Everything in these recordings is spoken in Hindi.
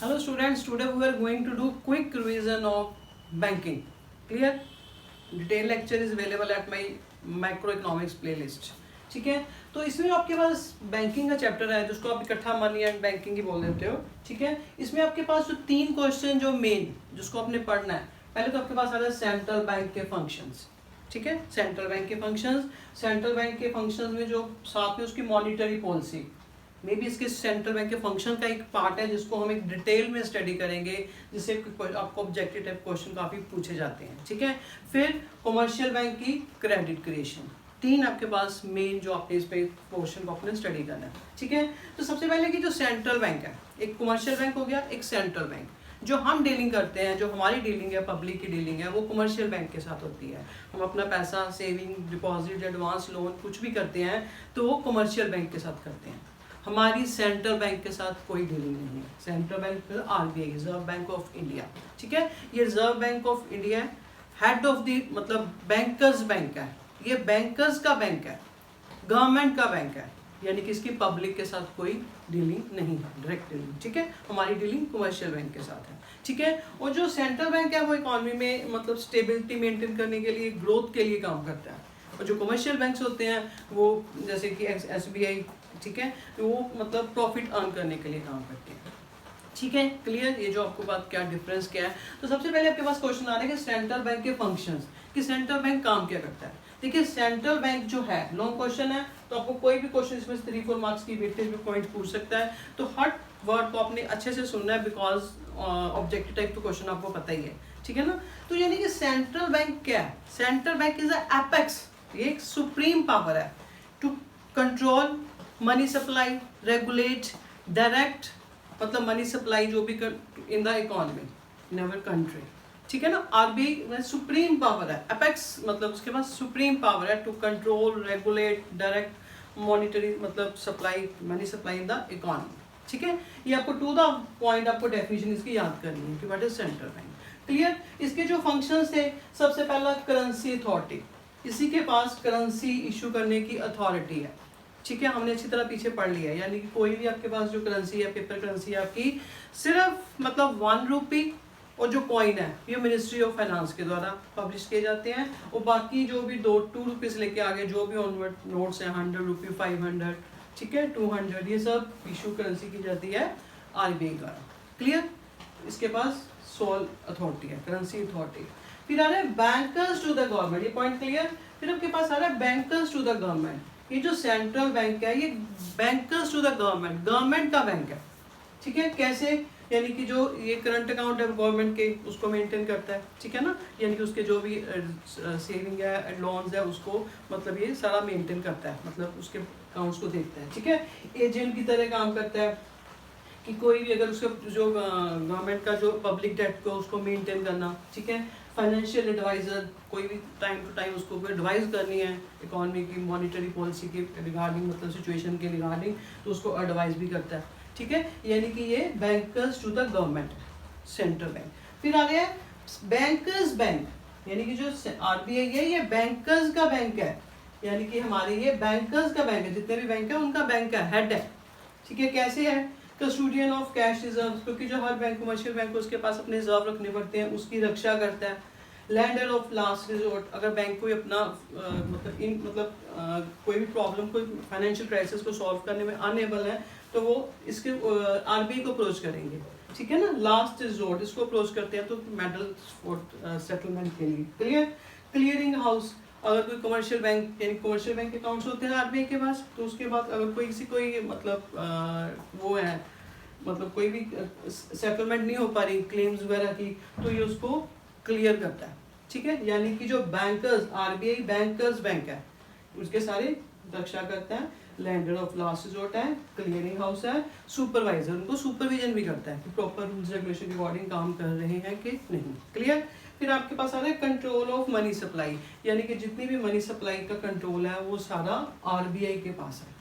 Hello students, today we are going to do quick revision of banking. Clear? Detailed lecture is available at my macroeconomics playlist. ठीक है, तो इसमें आपके पास बैंकिंग का चैप्टर है जिसको आप इकट्ठा मनी एंड बैंकिंग ही बोल देते हो. ठीक है, इसमें आपके पास जो 3 क्वेश्चन जो मेन जिसको आपने पढ़ना है, पहले तो आपके पास आ रहा है सेंट्रल बैंक के फंक्शंस. ठीक है, सेंट्रल बैंक के फंक्शंस में जो साथ में उसकी मॉनिटरी पॉलिसी, मे बी इसके सेंट्रल बैंक के फंक्शन का एक पार्ट है जिसको हम एक डिटेल में स्टडी करेंगे, जिससे आपको ऑब्जेक्टिव टाइप क्वेश्चन काफ़ी पूछे जाते हैं. ठीक है, फिर कमर्शियल बैंक की क्रेडिट क्रिएशन. 3 आपके पास मेन जो आपने इस पे क्वेश्चन को अपने स्टडी करना है. ठीक है, तो सबसे पहले कि जो सेंट्रल बैंक है, एक कमर्शियल बैंक हो गया, एक सेंट्रल बैंक. जो हम डीलिंग करते हैं, जो हमारी डीलिंग है, पब्लिक की डीलिंग है, वो कमर्शियल बैंक के साथ होती है. हम अपना पैसा सेविंग, डिपॉजिट, एडवांस लोन कुछ भी करते हैं तो वो कमर्शियल बैंक के साथ करते हैं. हमारी सेंट्रल बैंक के साथ कोई डीलिंग नहीं है. Central bank RBI, reserve bank of India. ठीक है, ये reserve bank of India head of the मतलब बैंकर्स बैंक है. ये बैंकर्स का बैंक है, गवर्नमेंट का बैंक है, यानी कि इसकी पब्लिक के साथ कोई डीलिंग नहीं है, डायरेक्ट डीलिंग. ठीक है, हमारी डीलिंग कमर्शियल बैंक के साथ है. ठीक है, और जो सेंट्रल बैंक है वो इकोनॉमी में मतलब स्टेबिलिटी मेंटेन करने के लिए, ग्रोथ के लिए काम करता है. और जो कमर्शियल बैंक्स होते हैं वो जैसे कि एसबीआई, ठीक है, वो मतलब प्रॉफिट अर्न करने के लिए काम करते हैं. ठीक है, क्लियर? ये जो आपको बात क्या डिफरेंस क्या है. तो सबसे पहले आपके पास क्वेश्चन आ रहा है कि सेंट्रल बैंक के फंक्शंस, कि सेंट्रल बैंक काम क्या करता है. देखिए, सेंट्रल बैंक जो है लॉन्ग क्वेश्चन है, तो आपको कोई भी क्वेश्चन इसमें 3-4 मार्क्स की वेटेज में पॉइंट पूछ सकता है. तो हर वर्ड को आपने अच्छे से सुनना है, बिकॉज ऑब्जेक्टिव टाइप का क्वेश्चन आपको पता ही है. ठीक है ना. तो यानी कि सेंट्रल बैंक क्या है? Central bank is a apex, ये एक सुप्रीम पावर है to control money supply, regulate, direct मतलब मनी सप्लाई जो भी in the economy in our country. ठीक है ना. आरबीआई में सुप्रीम पावर है, एपेक्स मतलब उसके पास सुप्रीम पावर है to control, regulate, direct monetary मतलब supply, money supply in the economy. ठीक है, ये आपको टू द पॉइंट आपको डेफिनेशन इसकी याद करनी है कि what is central bank. Clear? इसके जो फंक्शंस थे, सबसे पहला करेंसी अथॉरिटी, इसी के पास करेंसी इशू करने की अथॉरिटी है. ठीक है, हमने अच्छी तरह पीछे पढ़ लिया है. यानी कि कोई भी आपके पास जो करेंसी है, पेपर करेंसी आपकी सिर्फ मतलब 1 रुपी, और जो कॉइन है ये मिनिस्ट्री ऑफ फाइनेंस के द्वारा पब्लिश किए जाते हैं. और बाकी जो भी 2 रुपीज लेके आगे जो भी ऑनवर्ड नोट्स हैं, 100 रुपी, 500, ठीक है, 200, ये सब इशू करेंसी की जाती है आरबीआई द्वारा. क्लियर? इसके पास सोल अथॉरिटी है, करेंसी अथॉरिटी. फिर आ रहा है बैंकर्स टू द गवर्नमेंट, ये पॉइंट क्लियर. फिर आपके पास आ रहा है बैंकर्स टू द गवर्नमेंट. ये जो सेंट्रल बैंक है ये bankers to the government, government का बैंक है. ठीक है, कैसे? यानी कि जो ये करंट अकाउंट है गवर्नमेंट के, उसको मेंटेन करता है. ठीक है ना, यानी कि उसके जो भी सेविंग है, लोन्स है, उसको मतलब ये सारा मेंटेन करता है, मतलब उसके अकाउंट्स को देखता है. ठीक है, एजेंट की तरह काम करता है कि कोई भी अगर उसका जो गवर्नमेंट का जो पब्लिक डेट को उसको मेंटेन करना. ठीक है, फाइनेंशियल एडवाइजर, कोई भी टाइम टू टाइम उसको एडवाइस करनी है इकोनॉमी की, मॉनिटरी पॉलिसी के रिगार्डिंग, मतलब सिचुएशन के रिगार्डिंग, तो उसको एडवाइस भी करता है. ठीक है, यानी कि ये bankers to the government, central bank. फिर आ गया बैंकर्स बैंक, यानी कि जो आरबीआई है ये बैंकर्स का बैंक है. यानी कि हमारे ये बैंकर्स का बैंक है, जितने भी बैंक है उनका बैंक है, हेड है. ठीक है, कैसे है? कस्टोडियन ऑफ कैश रिजर्व, क्योंकि जो हर बैंक कमर्शियल बैंक उसके पास अपने रिजर्व रखने पड़ते हैं, उसकी रक्षा करता है. लैंडर ऑफ लास्ट रिजोर्ट, अगर बैंक कोई अपना कोई भी प्रॉब्लम, कोई फाइनेंशियल क्राइसिस को सॉल्व करने में अनएबल है तो वो इसके आरबीआई को अप्रोच करेंगे. ठीक है ना. लास्ट रिजोर्ट, इसको अप्रोच करते हैं तो मेडल सेटलमेंट के लिए. क्लियर? क्लियरिंग हाउस, अगर कोई कमर्शियल बैंक, यानी कमर्शियल बैंक अकाउंट्स होते हैं आरबीआई के पास, तो उसके बाद अगर कोई मतलब वो है, मतलब कोई भी सेटलमेंट नहीं हो पा रही क्लेम्स वगैरह की, तो ये उसको क्लियर करता है. ठीक है, यानी कि जो बैंकर्स, आरबीआई बैंकर्स बैंक है, उसके सारे रक्षा करता है. लैंडर ऑफ लास्ट रिजोर्ट है, क्लियरिंग हाउस है, सुपरवाइजर उनको सुपरविजन भी करता है कि प्रॉपर रूल्स रेगुलेशन के अकॉर्डिंग काम कर रहे हैं कि नहीं. क्लियर? फिर आपके पास आ रहा है कंट्रोल ऑफ मनी सप्लाई, यानी कि जितनी भी मनी सप्लाई का कंट्रोल है वो सारा आरबीआई के पास है.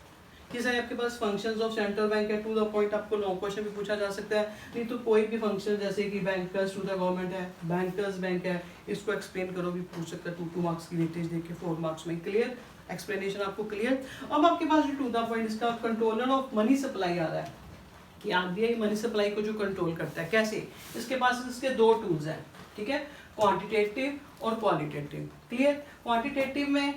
ये सारे आपके पास फंक्शंस ऑफ सेंट्रल बैंक है. टू द पॉइंट आपको लॉन्ग क्वेश्चन भी पूछा जा सकता है. नहीं तो कोई भी फंक्शन जैसे कि बैंकर्स टू द गवर्नमेंट है, बैंकर्स बैंक है, इसको एक्सप्लेन करो भी पूछ सकता है. 2 मार्क्स की वेटेज देके 4 मार्क्स में. क्लियर? एक्सप्लेनेशन आपको क्लियर. अब आपके पास जो टू द पॉइंट इसका कंट्रोलर ऑफ मनी सप्लाई आ रहा है, कि आरबीआई मनी सप्लाई को जो कंट्रोल करता है कैसे, इसके पास इसके दो टूल्स हैं, ठीक है, क्वांटिटेटिव और क्वालिटेटिव। क्लियर? क्वांटिटेटिव में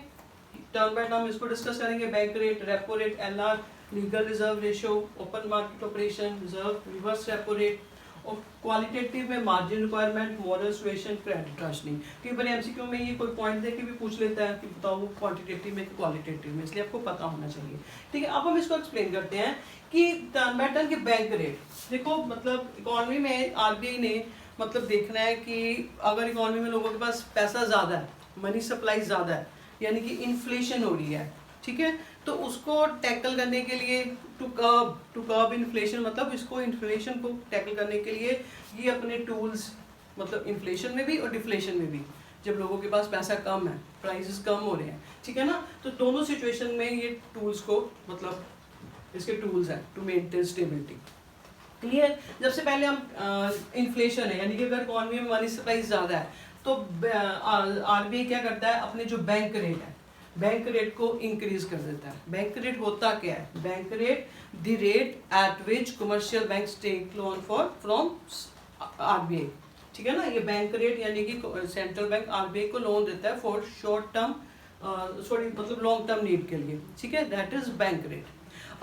टर्म बाय टर्म इसको डिस्कस करेंगे, bank rate, repo rate, LR, legal reserve ratio, open market operation, reserve, reverse repo rate. और क्वालिटेटिव में margin requirement, moral suasion, credit rationing. कई बार एमसीक्यू में ये कोई पॉइंट दे के भी पूछ लेता है कि बताओ वो क्वांटिटेटिव में कि क्वालिटेटिव में, इसलिए आपको पता होना चाहिए। ठीक है, अब हम इसको एक्सप्लेन करते हैं कि टर्न बाय टर्न के बैंक रेट। देखो मतलब इकोनॉमी में आरबीआई ने मतलब देखना है कि अगर इकोनॉमी में लोगों के पास पैसा ज़्यादा है, मनी सप्लाई ज़्यादा है, यानी कि इन्फ्लेशन हो रही है, ठीक है, तो उसको टैकल करने के लिए टू कर्ब इन्फ्लेशन, मतलब इसको इन्फ्लेशन को टैकल करने के लिए ये अपने टूल्स, मतलब इन्फ्लेशन में भी और डिफ्लेशन में भी, जब लोगों के पास पैसा कम है, प्राइसेस कम हो रहे हैं, ठीक है ना, तो दोनों सिचुएशन में ये टूल्स को मतलब इसके टूल्स हैं टू मेंटेन स्टेबिलिटी। क्लियर? जब से पहले हम इन्फ्लेशन है, यानी कि अगर इकोनॉमी में मनी सप्लाई ज़्यादा है तो आरबीआई क्या करता है, अपने जो बैंक रेट है, बैंक रेट को इंक्रीज कर देता है। बैंक रेट होता क्या है? Bank rate the rate at which commercial banks take loan from RBI, ठीक है ना। ये बैंक रेट यानी कि सेंट्रल बैंक आरबीआई को लोन देता है फॉर शॉर्ट टर्म मतलब लॉन्ग टर्म नीड के लिए, ठीक है, दैट इज बैंक रेट।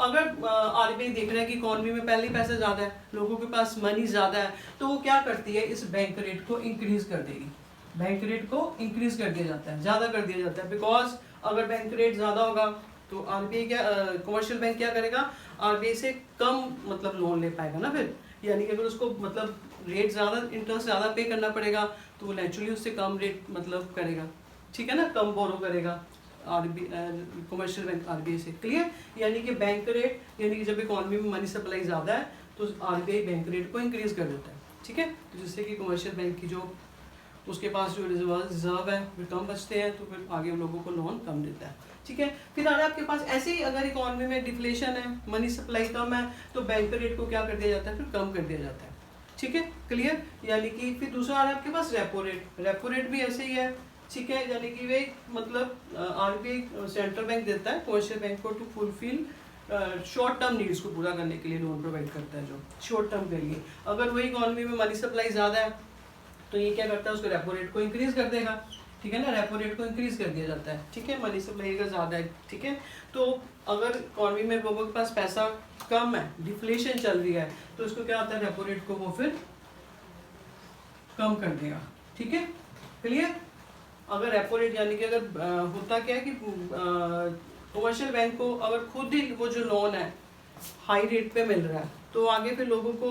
अगर आरबीआई देख रहा है कि इकोनॉमी में पहले ही पैसा ज़्यादा है, लोगों के पास मनी ज़्यादा है, तो वो क्या करती है, इस बैंक रेट को इंक्रीज कर देगी। बैंक रेट को इंक्रीज कर दिया जाता है, ज़्यादा कर दिया जाता है, बिकॉज अगर बैंक रेट ज़्यादा होगा तो आरबीआई क्या, कमर्शियल बैंक क्या करेगा, आरबीआई से कम मतलब लोन ले पाएगा ना फिर, यानी कि अगर उसको मतलब रेट ज़्यादा, इंटरेस्ट ज़्यादा पे करना पड़ेगा तो वो नेचुरली उससे कम रेट मतलब करेगा, ठीक है ना, कम बोरो करेगा कमर्शियल बैंक आरबीआई से। क्लियर? यानी कि बैंक रेट, यानी कि जब इकोनॉमी में मनी सप्लाई ज़्यादा है तो आरबीआई बैंक रेट को इंक्रीज कर देता है, ठीक है, तो जिससे कि कमर्शियल बैंक की जो उसके पास जो रिजर्व है वो कम बचते हैं, तो फिर आगे लोगों को लोन कम देता है, ठीक है। फिर आ रहा है आपके पास ऐसे ही, अगर इकोनॉमी में डिफ्लेशन है, मनी सप्लाई कम है, तो बैंक रेट को क्या कर दिया जाता है, फिर कम कर दिया जाता है, ठीक है। क्लियर? यानी कि फिर दूसरा आ रहा है आपके पास रेपो रेट। रेपो रेट भी ऐसे ही है, ठीक है, यानी कि वे मतलब आरबीआई सेंट्रल बैंक देता है कमर्शियल बैंक को to fulfil short term needs को पूरा करने के लिए लोन प्रोवाइड करता है, जो शॉर्ट टर्म के लिए। अगर वही इकोनॉमी में मनी सप्लाई ज़्यादा है तो ये क्या करता है, उसको रेपो रेट को इंक्रीज कर देगा, ठीक है ना, रेपो रेट को इंक्रीज कर दिया जाता है, ठीक है, मनी सप्लाई अगर ज़्यादा है, ठीक है। तो अगर इकोनॉमी में लोगों के पास पैसा कम है, डिफ्लेशन चल रही है, तो इसको क्या होता है, रेपो रेट को वो फिर कम कर देगा, ठीक है। क्लियर? अगर रेपो रेट यानी कि अगर होता क्या है कि कमर्शियल बैंक को अगर खुद ही वो जो लोन है हाई रेट पे मिल रहा है, तो आगे फिर लोगों को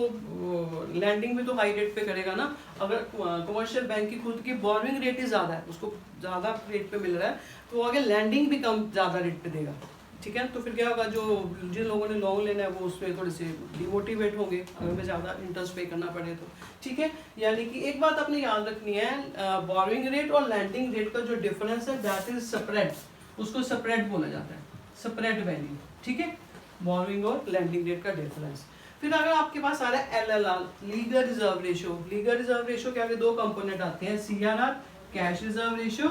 लैंडिंग भी तो हाई रेट पे करेगा ना। अगर कमर्शियल बैंक की खुद की बोर्विंग रेट ही ज़्यादा है, उसको ज़्यादा रेट पे मिल रहा है, तो आगे लैंडिंग भी कम ज़्यादा रेट पे देगा, ठीक है। तो फिर क्या होगा, जो जिन लोगों ने लोन लेना है वो उसमें थोड़े से डिमोटिवेट होंगे अगर हमें ज़्यादा इंटरेस्ट पे करना पड़े तो, ठीक है। यानी कि एक बात आपने याद रखनी है, बोर्विंग रेट और लैंडिंग रेट का जो डिफरेंस है दैट इज स्प्रेड, उसको स्प्रेड बोला जाता है, स्प्रेड वैल्यू, ठीक है, बोर्विंग और लैंडिंग रेट का डिफरेंस। फिर अगर आपके पास आ रहा है LLR, legal reserve ratio. Legal reserve ratio के आगे दो कंपोनेंट आते हैं, सीआरआर कैश रिजर्व रेशियो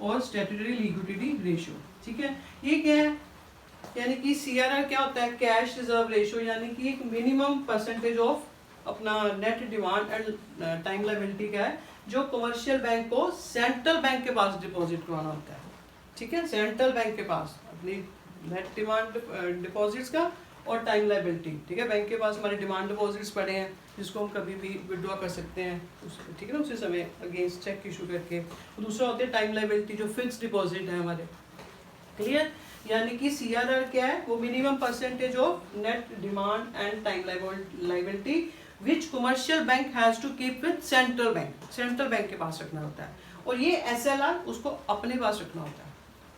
और स्टैट्यूटरी लिक्विडिटी रेशियो, ठीक है। ये क्या है, यानी कि सीआरआर क्या होता है, कैश रिजर्व रेशियो, यानी कि एक मिनिमम परसेंटेज ऑफ अपना net demand and time liability का है, जो कमर्शियल बैंक को सेंट्रल बैंक के पास डिपॉजिट करवाना होता है, ठीक है, सेंट्रल बैंक के पास अपनी नेट डिमांड डिपॉजिट्स का और टाइम लायबिलिटी, ठीक है। बैंक के पास हमारे डिमांड डिपॉजिट्स पड़े हैं जिसको हम कभी भी विड्रॉ कर सकते हैं, ठीक है ना, उसी समय अगेंस्ट चेक इशू करके। दूसरा होता है टाइम लायबिलिटी, जो फिक्स डिपॉजिट है हमारे। क्लियर? यानी कि सीआरआर क्या है, वो minimum percentage of net demand and time liability which commercial bank has to keep with central bank, central bank के पास रखना होता है। और ये एसएलआर उसको अपने पास रखना होता है,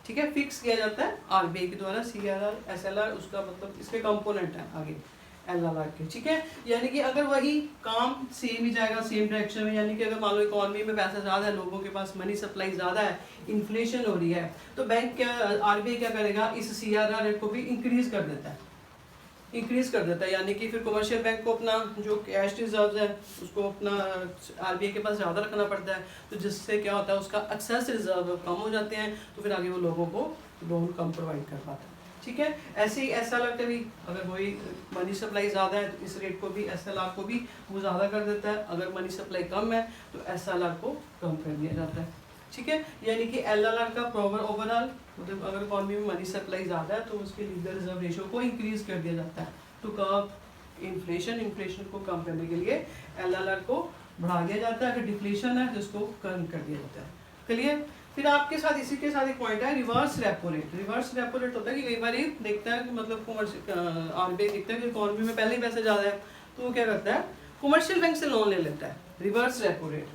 ठीक है, फिक्स किया जाता है आरबीआई के द्वारा। सीआरआर एसएलआर उसका मतलब इसके कंपोनेंट है आगे एलआरआर के, ठीक है। यानी कि अगर वही काम सेम ही जाएगा, सेम डायरेक्शन में, यानी कि अगर मान लो इकोनॉमी में पैसा ज़्यादा है, लोगों के पास मनी सप्लाई ज़्यादा है, इन्फ्लेशन हो रही है, तो बैंक क्या, आरबीआई क्या करेगा, इस सीआरआर रेट को भी इंक्रीज कर देता है, इंक्रीज कर देता है। यानी कि फिर कमर्शियल बैंक को अपना जो कैश रिजर्व है उसको अपना आरबीआई के पास ज़्यादा रखना पड़ता है, तो जिससे क्या होता है, उसका एक्सेस रिजर्व कम हो जाते हैं, तो फिर आगे वो लोगों को लोन कम प्रोवाइड कर पाता है, ठीक है। ऐसे ही SLR का भी, अगर वही मनी सप्लाई ज़्यादा है तो इस रेट को भी SLR को भी वो ज़्यादा कर देता है, अगर मनी सप्लाई कम है तो SLR को कम कर दिया जाता है, ठीक है। यानी कि LLR का प्रॉपर ओवरऑल मतलब अगर इकॉनमी में मनी सप्लाई ज़्यादा है तो उसके लीगल रिजर्व रेशियो को इंक्रीज कर दिया जाता है टू कर्ब इन्फ्लेशन को कम करने के लिए LLR को बढ़ा दिया जाता है। अगर डिफ्लेशन है तो उसको कम कर दिया जाता है। क्लियर। फिर आपके साथ इसी के साथ एक पॉइंट है reverse repo rate. Reverse repo rate होता है कि कई बार देखता है कि मतलब RBI देखता है कि इकॉनमी में पहले ही पैसे ज़्यादा है तो वो क्या करता है कमर्शियल बैंक से लोन ले लेता है, रिवर्स रेपो रेट,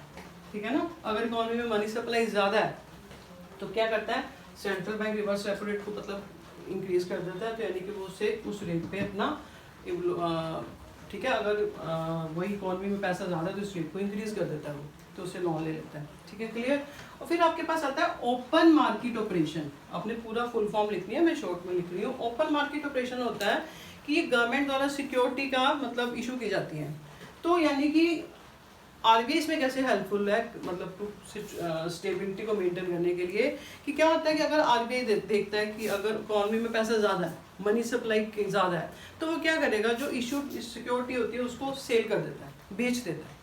ठीक है ना। अगर इकॉनमी में मनी सप्लाई ज़्यादा है तो क्या करता है central bank reverse repo rate को मतलब इंक्रीज कर देता है, तो यानी कि वो उससे उस रेट पे अपना ठीक है, अगर वही इकॉनमी में पैसा ज़्यादा है तो उस रेट को इंक्रीज कर देता है वो, तो उससे लोन ले लेता है, ठीक है। क्लियर। और फिर आपके पास आता है ओपन मार्केट ऑपरेशन। आपने पूरा फुल फॉर्म लिखनी है, मैं शॉर्ट में लिख रही हूँ। ओपन मार्केट ऑपरेशन होता है कि ये गवर्नमेंट द्वारा सिक्योरिटी का मतलब इशू की जाती है, तो यानी कि RBI इसमें कैसे हेल्पफुल है मतलब टू स्टेबिलिटी को मेंटेन करने के लिए, कि क्या होता है कि अगर RBI देखता है कि अगर इकॉनमी में पैसा ज़्यादा है, मनी सप्लाई ज़्यादा है, तो वो क्या करेगा जो इशू सिक्योरिटी होती है उसको सेल कर देता है, बेच देता है,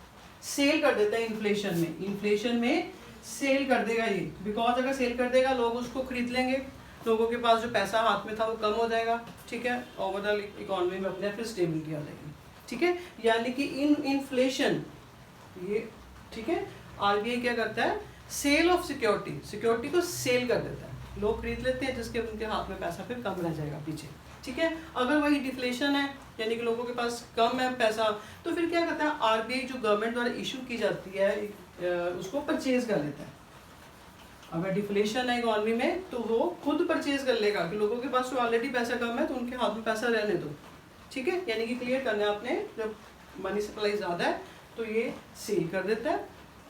सेल कर देता है इन्फ्लेशन में सेल कर देगा ये, बिकॉज अगर सेल कर देगा लोग उसको खरीद लेंगे, लोगों के पास जो पैसा हाथ में था वो कम हो जाएगा, ठीक है। ओवरऑल इकॉनमी में अपने फिर स्टेबिलिटी आ जाएगी, ठीक है। यानी कि इन्फ्लेशन ये, ठीक है, RBI क्या करता है सेल ऑफ सिक्योरिटी को सेल कर देता है, लोग खरीद लेते हैं जिसके उनके हाथ में पैसा फिर कम रह जाएगा पीछे, ठीक है। अगर वही डिफ्लेशन है यानी कि लोगों के पास कम है पैसा, तो फिर क्या करता है RBI जो गवर्नमेंट द्वारा इशू की जाती है उसको परचेज कर लेता है। अगर डिफ्लेशन है इकॉनमी में तो वो खुद परचेज कर लेगा कि लोगों के पास तो ऑलरेडी पैसा कम है तो उनके हाथ में पैसा रहने दो, ठीक है। यानी कि क्लियर करना है आपने, जब मनी सप्लाई ज़्यादा है तो ये सेल कर देता है,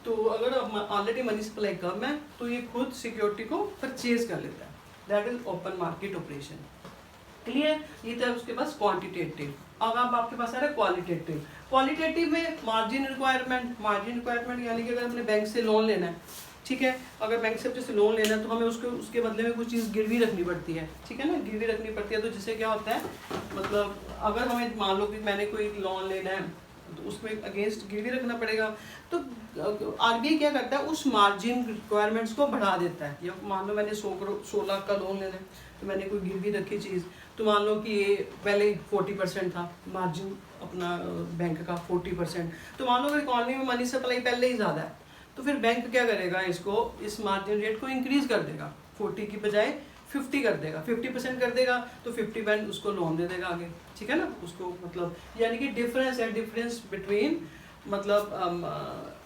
तो अगर ऑलरेडी मनी सप्लाई कम है तो ये खुद सिक्योरिटी को परचेज कर लेता है, that is open market operation. Clear. ये था उसके पास क्वांटिटेटिव। अब आपके पास आ रहा है क्वालिटेटिव। क्वालिटेटिव में मार्जिन रिक्वायरमेंट यानी कि अगर हमने बैंक से लोन लेना है, ठीक है, अगर बैंक से जैसे लोन लेना है तो हमें उसके बदले में कुछ चीज़ गिरवी रखनी पड़ती है, ठीक है ना, गिरवी रखनी पड़ती है। तो जिससे क्या होता है मतलब अगर हमें मान लो कि मैंने कोई लोन लेना है तो उसमें अगेंस्ट गिरवी रखना पड़ेगा, तो RBI क्या करता है उस मार्जिन रिक्वायरमेंट्स को बढ़ा देता है। या मान लो मैंने 100 लाख का लोन लेना है तो मैंने कोई गिरवी रखी चीज़, तो मान लो कि ये पहले 40% था मार्जिन अपना बैंक का 40%, तो मान लो अगर इकॉनमी में मनी सप्लाई पहले ही ज़्यादा है तो फिर बैंक क्या करेगा इसको इस मार्जिन रेट को इंक्रीज कर देगा, 40 की बजाय 50 कर देगा, 50% कर देगा, तो 50% उसको लोन दे देगा आगे, ठीक है ना उसको। मतलब यानी कि डिफरेंस बिटवीन मतलब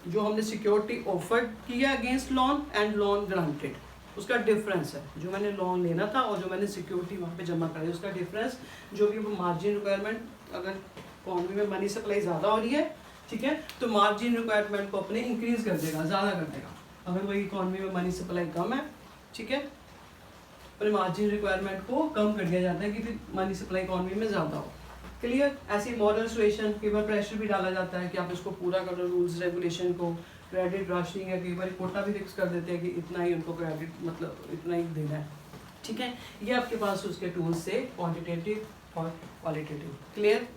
जो हमने सिक्योरिटी ऑफर्ड किया against loan and loan granted, उसका डिफरेंस है। जो मैंने लोन लेना था और जो मैंने सिक्योरिटी वहाँ पे जमा कराई उसका डिफरेंस, जो भी वो मार्जिन रिक्वायरमेंट अगर इकॉनमी में मनी सप्लाई ज़्यादा हो रही है, ठीक है, तो मार्जिन रिक्वायरमेंट को अपने इंक्रीज कर देगा, ज़्यादा कर देगा। अगर वही इकॉनमी में मनी सप्लाई कम है, ठीक है, पर मार्जिन रिक्वायरमेंट को कम कर दिया जाता है कि फिर मनी सप्लाई इकॉनमी में ज़्यादा हो। क्लियर। ऐसी मॉरल सुएशन कई बार प्रेशर भी डाला जाता है कि आप इसको पूरा करो रूल्स रेगुलेशन को, क्रेडिट राशनिंग है, कई बार कोटा भी फिक्स कर देते हैं कि इतना ही उनको क्रेडिट मतलब इतना ही देना है, ठीक है। ये आपके पास उसके टूल्स से क्वांटिटेटिव और क्वालिटेटिव। क्लियर।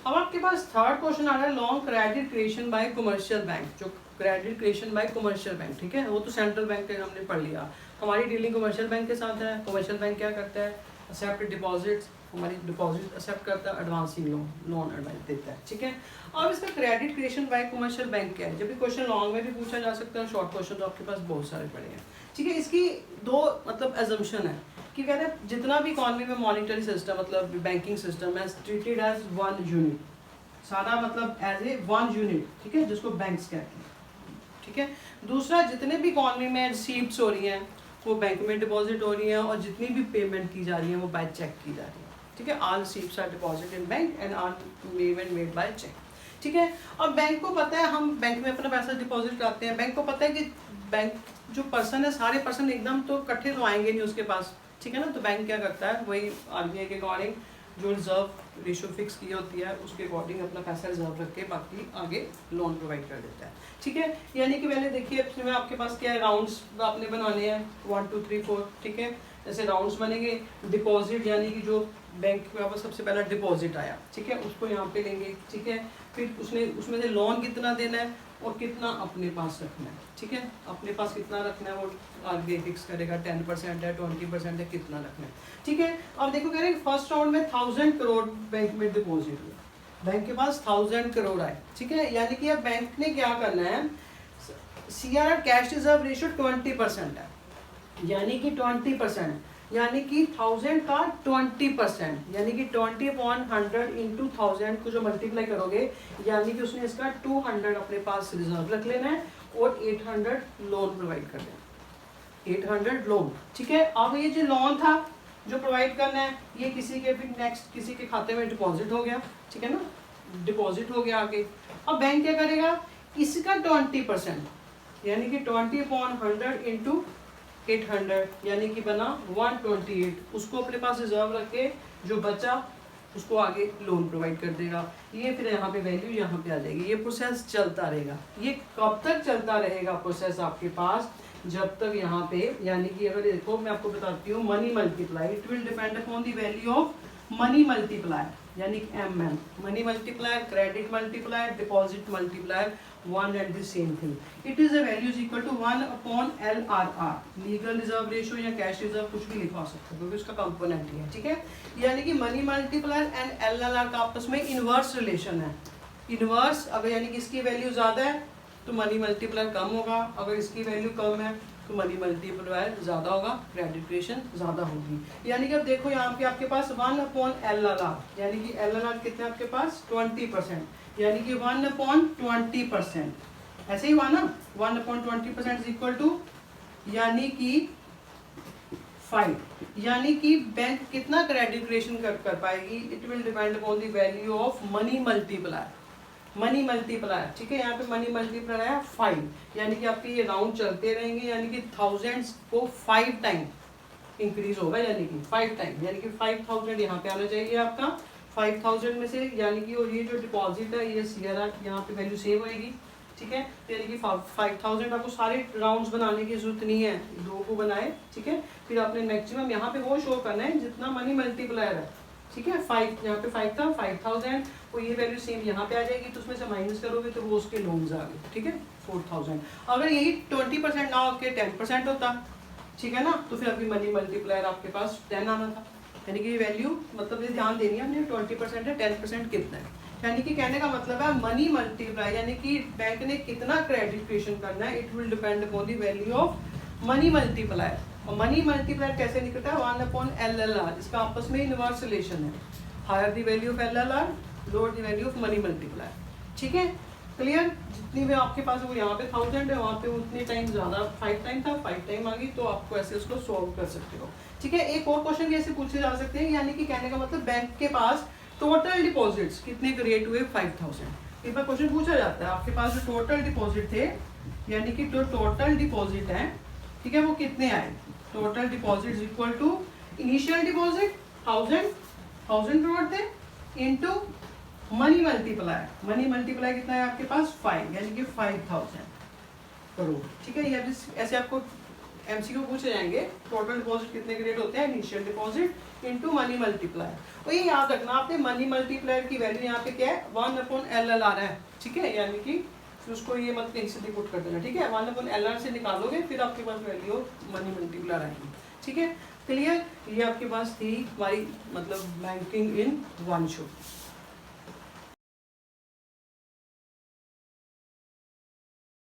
अब आपके पास थर्ड क्वेश्चन आ रहा है long credit creation by commercial bank. जो credit creation by commercial bank, ठीक है, वो तो सेंट्रल बैंक के हमने पढ़ लिया, हमारी डीलिंग कमर्शियल बैंक के साथ है। कमर्शियल बैंक क्या करता है एक्सेप्ट डिपॉजिट्स, हमारी डिपॉजिट एक्सेप्ट करता है, एडवांसिंग लोन एडवांस देता है, ठीक है। अब इसका credit creation by commercial bank क्या है, जब भी क्वेश्चन लॉन्ग में भी पूछा जा सकता है, शॉर्ट क्वेश्चन तो आपके पास बहुत सारे पड़े हैं, ठीक है। इसकी दो मतलब एजम्पशन है कि कहते हैं जितना भी इकॉनमी में मॉनिटरी सिस्टम मतलब बैंकिंग सिस्टम है ट्रीटेड एज वन यूनिट, सारा मतलब एज ए वन यूनिट, ठीक है, जिसको बैंक्स कहते हैं, ठीक है। दूसरा जितने भी इकॉनमी में रिसीप्ट्स हो रही हैं वो बैंक में डिपॉजिट हो रही हैं, और जितनी भी पेमेंट की जा रही है वो बाय चेक की जा रही है, ठीक है। All receipts are deposit in bank and all payment made by cheque, ठीक है। अब बैंक को पता है हम बैंक में अपना पैसा डिपॉजिट कराते हैं, बैंक को पता है कि बैंक जो पर्सन है सारे पर्सन एकदम तो इकट्ठे तो आएंगे नहीं उसके पास, ठीक है ना। तो बैंक क्या करता है वही RBI के अकॉर्डिंग जो रिजर्व रेशियो फिक्स की होती है उसके अकॉर्डिंग अपना पैसा रिजर्व रख के बाकी आगे लोन प्रोवाइड कर देता है, ठीक है। यानी कि पहले देखिए इसमें आपके पास क्या है राउंड्स आपने बनाने हैं 1 2 3 4, ठीक है। जैसे राउंड्स बनेंगे, डिपॉजिट यानी कि जो बैंक के पास सबसे पहला डिपॉजिट आया, ठीक है, उसको यहाँ पे लेंगे, ठीक है, फिर उसमें से लोन कितना देना है और कितना अपने पास रखना है, ठीक है, अपने पास कितना रखना है वो आगे फिक्स करेगा, 10% है, 20% है, कितना रखना है, ठीक है। अब देखो कह रहे हैं फर्स्ट राउंड में 1000 करोड़ बैंक में डिपॉजिट हुआ, बैंक के पास 1000 करोड़ आए, ठीक है, यानी कि अब बैंक ने क्या करना है, CRR कैश रिजर्व रेशियो 20% है, यानी कि 20%, यानी कि 1000 का 20%, यानी कि 20/100 इंटू 1000 को जो मल्टीप्लाई करोगे, यानी कि उसने इसका 200 अपने पास रिजर्व रख लेना है और 800 लोन प्रोवाइड कर देना, 800 लोन, ठीक है। अब ये जो लोन था जो प्रोवाइड करना है, ये किसी के फिर नेक्स्ट किसी के खाते में डिपॉजिट हो गया, ठीक है ना, डिपॉजिट हो गया आगे। अब बैंक क्या करेगा, इसका 20%, यानी कि 20/100 इंटू 800, यानी कि बना 128, उसको अपने पास रिजर्व रख के जो बचा उसको आगे लोन प्रोवाइड कर देगा, ये फिर यहाँ पे वैल्यू यहाँ पे आ जाएगी। ये प्रोसेस चलता रहेगा। ये कब तक चलता रहेगा प्रोसेस आपके पास, जब तक यहाँ पे, यानी कि अगर देखो मैं आपको बताती हूँ, money multiply, it will depend upon the value of money multiplier, यानी कि MM, money multiplier, credit multiplier, deposit multiplier, one and the same thing. It is a value is equal to 1/LRR, legal reserve ratio या कैश रिजर्व कुछ भी लिखवा सकते हो क्योंकि उसका कंपोनेंट ही है, ठीक है। यानी कि मनी मल्टीप्लायर एंड LRR का आपस में इनवर्स रिलेशन है। इनवर्स अगर यानी कि इसकी वैल्यू ज़्यादा है तो मनी मल्टीप्लायर कम होगा, अगर इसकी वैल्यू कम है तो मनी मल्टीप्लायर ज़्यादा होगा, क्रेडिट रेशन ज़्यादा होगी। यानी कि अब देखो यहाँ पे आपके पास 1/LRR, यानी कि LRR कितना आपके पास 20%, यानी कि 1/20%, ऐसे ही हुआ ना, 1/20% इज इक्वल टू, यानी कि 5, यानी कि बैंक कितना क्रेडिट रेशन कर पाएगी, it will depend upon the value of money multiplier, money multiplier, ठीक है। यहाँ पे मनी मल्टीप्लायर है 5, यानी कि आपके ये राउंड चलते रहेंगे, यानी कि 1000 को 5 टाइम इंक्रीज होगा, यानी कि 5 टाइम, यानी कि 5000 यहाँ पे आना चाहिए आपका 5000 में से, यानी कि और ये जो डिपॉजिट है ये CRR यहाँ पे वैल्यू सेव होएगी, ठीक है। यानी कि 5000 आपको सारे राउंड्स बनाने की जरूरत नहीं है, 2 को बनाए, ठीक है। फिर आपने मैक्सिमम यहाँ पे वो शो करना है जितना मनी मल्टीप्लायर है, ठीक है। 5 यहाँ पे 5 था, 5000 और ये वैल्यू सेम यहाँ पे आ जाएगी, तो उसमें से माइनस करोगे तो वो उसके लोन्स आ गए, ठीक है, 4000। अगर यही 20% ना होके 10% होता, ठीक है ना, तो फिर अभी मनी मल्टीप्लायर आपके पास 10 आना था, यानी कि ये वैल्यू मतलब ये ध्यान देनी है हमने, 20% है, 10% कितना है, यानी कि कहने का मतलब है मनी मल्टीप्लाई, यानी कि बैंक ने कितना क्रेडिट क्रिएशन करना है, it will depend upon the value of money multiplier. और मनी मल्टीप्लायर कैसे निकलता है, 1/LLR, इसका आपस में इनवर्स रिलेशन है, higher the value of LLR, lower the value of money multiplier, ठीक है, क्लियर। जितनी भी आपके पास वो यहाँ पे 1000 है, वहाँ पे उतने टाइम ज़्यादा 5 टाइम था, 5 टाइम आ गई, तो आपको ऐसे उसको सॉल्व कर सकते हो, ठीक है। एक और क्वेश्चन भी ऐसे पूछे जा सकते हैं, यानी कि कहने का मतलब बैंक के पास टोटल डिपॉजिट्स कितने क्रिएट हुए, 5000। एक बार क्वेश्चन पूछा जाता है आपके पास जो टोटल डिपॉजिट थे, यानी कि जो टोटल डिपॉजिट है, ठीक है, वो कितने आए, total deposit equal to initial deposit 1000 crore थे into money multiplier, money multiplier कितना है आपके पास 5, यानी कि 5000 करोड़, ठीक है। ये ऐसे आपको MCQ पूछे जाएंगे, टोटल डिपॉजिट कितने क्रिएट होते हैं, initial deposit into money multiplier. और ये याद रखना आपने, मनी मल्टीप्लायर की वैल्यू यहाँ पे क्या है, 1/LLR है, ठीक है, यानी कि उसको ये मत कहीं से पुट कर देना, ठीक है, 1/LR से निकालोगे फिर आपके पास वैल्यू मनी मल्टीप्लायर आएगी, ठीक है, क्लियर। ये आपके पास थी हमारी मतलब बैंकिंग इन वन शो।